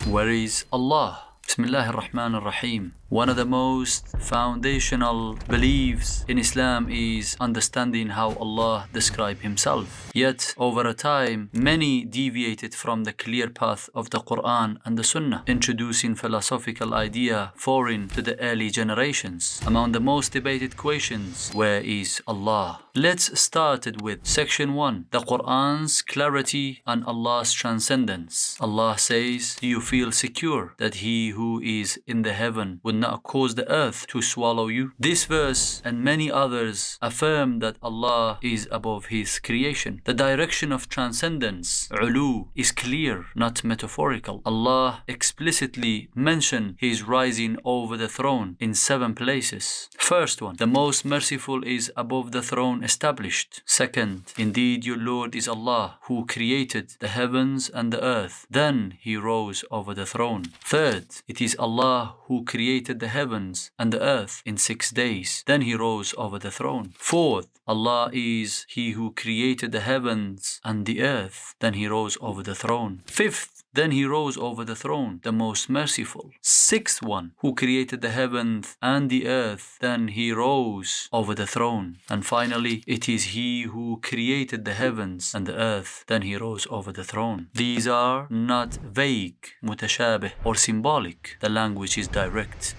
Where is Allah? Bismillah ar-Rahman ar-Rahim. One of the most foundational beliefs in Islam is understanding how Allah describes Himself. Yet, over a time, many deviated from the clear path of the Qur'an and the Sunnah, introducing philosophical idea foreign to the early generations. Among the most debated questions, where is Allah? Let's start it with section 1, the Qur'an's clarity and Allah's transcendence. Allah says, do you feel secure that He who is in the heaven would not cause the earth to swallow you? This verse and many others affirm that Allah is above His creation. The direction of transcendence, ulu, is clear, not metaphorical. Allah explicitly mentioned His rising over the throne in 7 places. First one, the most merciful is above the throne established. Second, indeed your Lord is Allah, who created the heavens and the earth. Then He rose over the throne. Third, it is Allah who created the heavens and the earth in 6 days. Then He rose over the throne. Fourth, Allah is He who created the heavens and the earth. Then He rose over the throne. Fifth, then He rose over the throne, the most merciful. Sixth one, who created the heavens and the earth. Then He rose over the throne. And finally, it is He who created the heavens and the earth. Then He rose over the throne. These are not vague, mutashabih, or symbolic. The language is direct.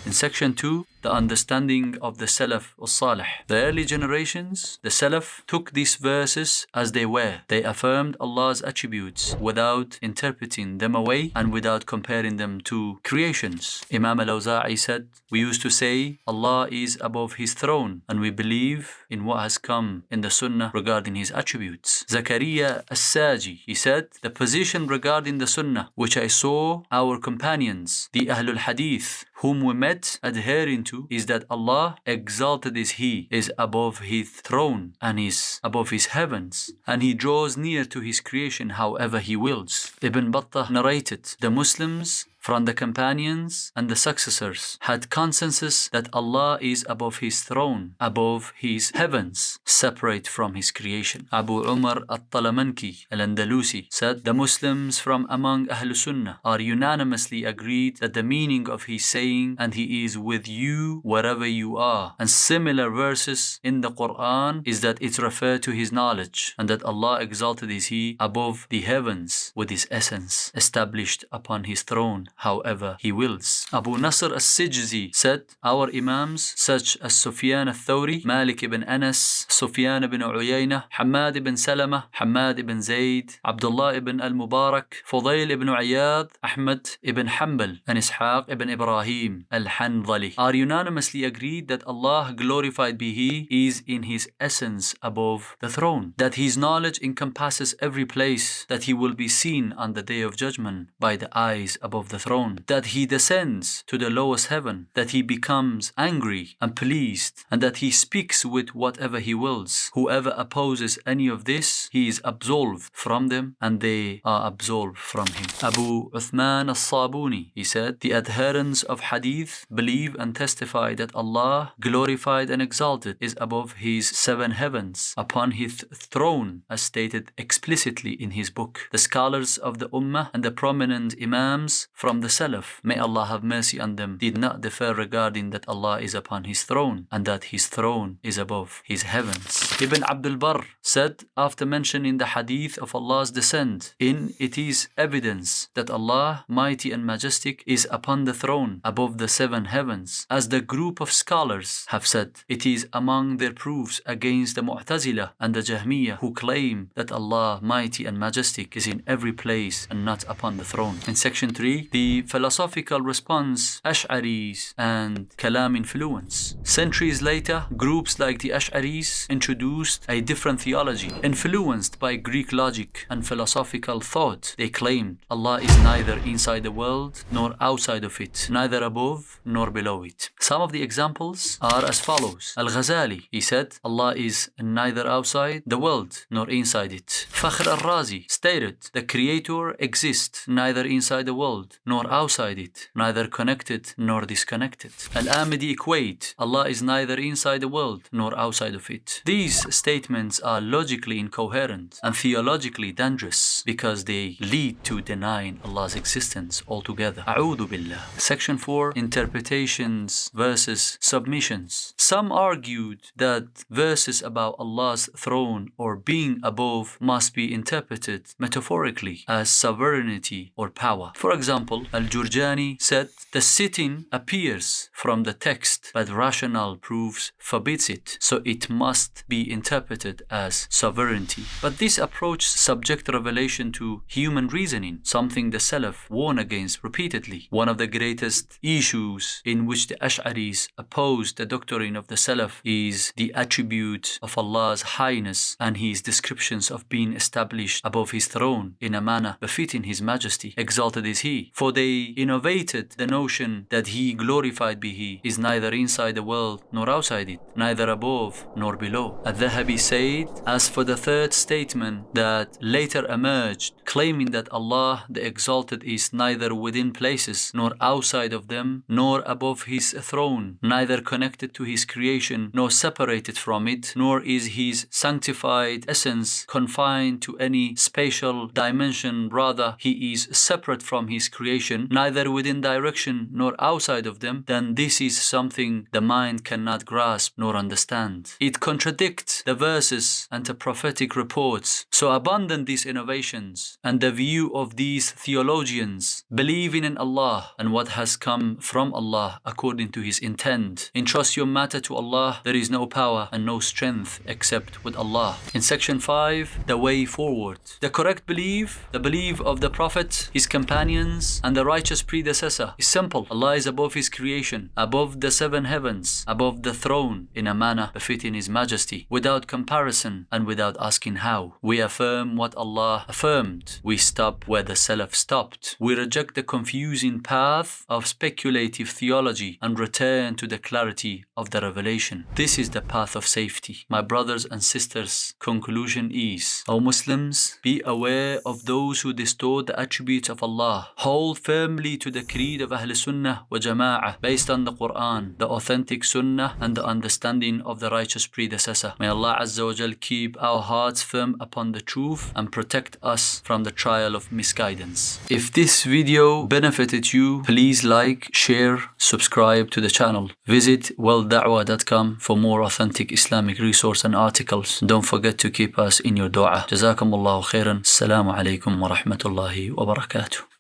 In section 2, the understanding of the Salaf al-Salih. The early generations, the Salaf, took these verses as they were. They affirmed Allah's attributes without interpreting them away and without comparing them to creations. Imam Al-Awza said, we used to say Allah is above His throne, and we believe in what has come in the Sunnah regarding His attributes. Zakaria As-Saji, he said, the position regarding the Sunnah which I saw our companions, the Ahlul Hadith, whom we met adhering to, is that Allah, exalted is He, is above His throne and is above His heavens, and He draws near to His creation however He wills. Ibn Batta narrated, the Muslims from the companions and the successors had consensus that Allah is above His throne, above His heavens, separate from His creation. Abu Umar al-Talamanki al-Andalusi said, the Muslims from among Ahl Sunnah are unanimously agreed that the meaning of His saying, and He is with you wherever you are, and similar verses in the Qur'an, is that it refers to His knowledge, and that Allah exalted is He above the heavens with His essence, established upon His throne however He wills. Abu Nasr al-Sijzi said, our Imams such as Sufyan al-Thawri, Malik ibn Anas, Sufyan ibn Uyayna, Hamad ibn Salama, Hamad ibn Zayd, Abdullah ibn al-Mubarak, Fudayl ibn Iyad, Ahmad ibn Hanbal, and Ishaq ibn Ibrahim al-Hanzali are unanimously agreed that Allah, glorified be He, is in His essence above the throne, that His knowledge encompasses every place, that He will be seen on the Day of Judgment by the eyes above the throne, that He descends to the lowest heaven, that He becomes angry and pleased, and that He speaks with whatever He wills. Whoever opposes any of this, he is absolved from them and they are absolved from him. Abu Uthman al-Sabuni, he said, the adherents of Hadith believe and testify that Allah, glorified and exalted, is above His 7 heavens, upon His throne, as stated explicitly in His book. The scholars of the Ummah and the prominent Imams from the Salaf, may Allah have mercy on them, did not differ regarding that Allah is upon His throne and that His throne is above His heavens. Ibn Abdul Barr said, after mentioning the hadith of Allah's descent, in it is evidence that Allah, mighty and majestic, is upon the throne above the 7 heavens. As the group of scholars have said, it is among their proofs against the Mu'tazila and the Jahmiyyah, who claim that Allah, mighty and majestic, is in every place and not upon the throne. In section 3, the philosophical response, Ash'aris and Kalam influence. Centuries later, groups like the Ash'aris introduced a different theology, influenced by Greek logic and philosophical thought. They claimed Allah is neither inside the world nor outside of it, neither above nor below it. Some of the examples are as follows. Al-Ghazali, he said, Allah is neither outside the world nor inside it. Fakhr al-Razi stated, the Creator exists neither inside the world nor outside it, neither connected nor disconnected. Al-Amidi equate, Allah is neither inside the world nor outside of it. These statements are logically incoherent and theologically dangerous because they lead to denying Allah's existence altogether. A'udhu billah. Section 4. Interpretations versus submissions. Some argued that verses about Allah's throne or being above must be interpreted metaphorically as sovereignty or power. For example, Al-Jurjani said the sitting appears from the text, but rational proofs forbids it, so it must be interpreted as sovereignty. But this approach subjects revelation to human reasoning, something the Salaf warn against repeatedly. One of the greatest issues in which the Ash'aris opposed the doctrine of the Salaf is the attribute of Allah's highness and his descriptions of being established above his throne in a manner befitting his majesty. Exalted is he. For they innovated the notion that he, glorified be he, is neither inside the world nor outside it, neither above nor below. Al-Dhahabi said, as for the third statement that later emerged, claiming that Allah the Exalted is neither within places nor outside of them, nor above his throne, neither connected to his creation nor separated from it, nor is his sanctified essence confined to any spatial dimension, rather he is separate from his creation, neither within direction nor outside of them, then this is something the mind cannot grasp nor understand. It contradicts the verses and the prophetic reports. So abandon these innovations and the view of these theologians, believing in Allah and what has come from Allah according to his intent. Entrust your matter to Allah. There is no power and no strength except with Allah. In section 5, the way forward. The correct belief, the belief of the Prophet, his companions, and the righteous predecessor is simple. Allah is above his creation, above the 7 heavens, above the throne, in a manner befitting his majesty, without comparison and without asking how. We affirm what Allah affirmed. We stop where the Salaf stopped. We reject the confusing path of speculative theology and return to the clarity of the revelation. This is the path of safety. My brothers and sisters, conclusion is, O Muslims, be aware of those who distort the attributes of Allah. Hold firmly to the creed of Ahl Sunnah wa Jama'ah based on the Qur'an, the authentic Sunnah, and the understanding of the righteous predecessor. May Allah Azza wa Jal keep our hearts firm upon the truth and protect us from the trial of misguidance. If this video benefited you, please like, share, subscribe to the channel. Visit wellda'wah.com for more authentic Islamic resource and articles. Don't forget to keep us in your dua. Jazakumullahu khairan. Assalamu alaikum wa rahmatullahi wa barakatuh.